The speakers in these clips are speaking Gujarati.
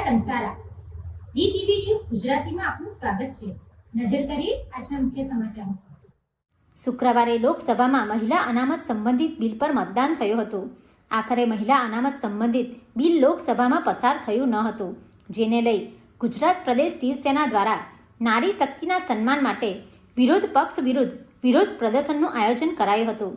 કંસારા ડીટીવી ન્યૂઝ ગુજરાતીમાં આપનું સ્વાગત છે। નજર કરીએ આજના મુખ્ય સમાચારો। શુક્રવારે લોકસભામાં મહિલા અનામત સંબંધિત બિલ પર મતદાન થયું હતું। આખરે મહિલા અનામત સંબંધિત બિલ લોકસભામાં પસાર થયું ન હતું, જેને લઈ ગુજરાત પ્રદેશ શિવસેના દ્વારા નારી શક્તિના સન્માન માટે વિરોધ પક્ષ વિરુદ્ધ વિરોધ પ્રદર્શનનું આયોજન કરાયું હતું।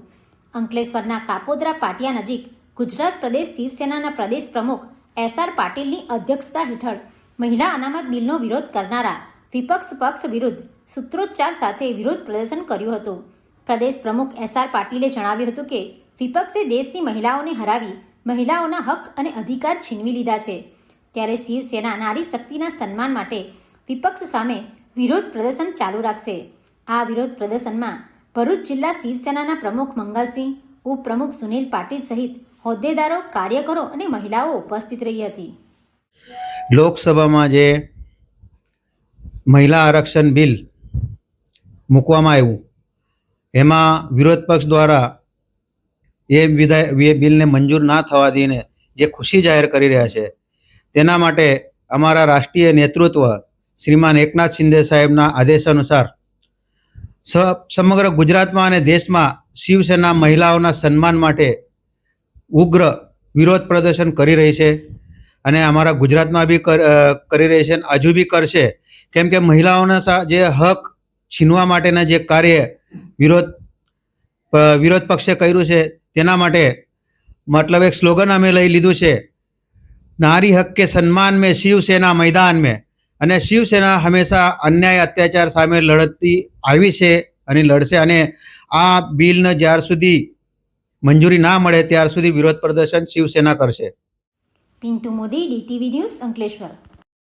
અંકલેશ્વરના કાપોદ્રા પાટિયા નજીક ગુજરાત પ્રદેશ શિવસેનાના પ્રદેશ પ્રમુખ એસ.આર. પાટીલની અધ્યક્ષતા હેઠળ મહિલા અનામત બિલનો વિરોધ કરનારા વિપક્ષ પક્ષ વિરુદ્ધ સૂત્રોચ્ચાર સાથે વિરોધ પ્રદર્શન કર્યું હતું। પ્રદેશ પ્રમુખ એસ.આર. પાટીલે જણાવ્યું હતું કે વિપક્ષે દેશની મહિલાઓને હરાવી મહિલાઓના હક અને અધિકાર છીનવી લીધા છે, ત્યારે શિવસેના નારી શક્તિના સન્માન માટે વિપક્ષ સામે વિરોધ પ્રદર્શન ચાલુ રાખશે। આ વિરોધ પ્રદર્શનમાં ભરૂચ જિલ્લા શિવસેનાના પ્રમુખ મંગલસિંહ, ઉપપ્રમુખ સુનિલ પાટીલ સહિત હોદ્દેદારો, કાર્યકરો અને મહિલાઓ ઉપસ્થિત રહી હતી। લોકસભામાં જે મહિલા આરક્ષણ બિલ મૂકવામાં આવ્યું, એમાં વિરોધ પક્ષ દ્વારા એ બિલને મંજૂર ના થવા દઈને જે ખુશી જાહેર કરી રહ્યા છે, તેના માટે અમારા રાષ્ટ્રીય નેતૃત્વ શ્રીમાન એકનાથ શિંદે સાહેબના આદેશ અનુસાર સમગ્ર ગુજરાતમાં અને દેશમાં શિવસેના મહિલાઓના સન્માન માટે ઉગ્ર વિરોધ પ્રદર્શન કરી રહી છે અને અમારા ગુજરાતમાં બી કરી રહી છે અને હજુ બી કરશે, કેમ કે મહિલાઓના જે હક છીનવા માટેના જે કાર્ય વિરોધ પક્ષે કર્યું છે, તેના માટે મતલબ એક સ્લોગન અમે લઈ લીધું છે, નારી હક કે સન્માન में शिवसेना मैदान में। અને શિવસેના હંમેશા અન્યાય અત્યાચાર સામે લડતી આવી છે અને લડશે, અને આ બિલને જ્યાર સુધી મંજૂરી ના મળે ત્યાર સુધી વિરોધ પ્રદર્શન શિવસેના કરશે। Pintu Modi, DTV news, Ankleshwar.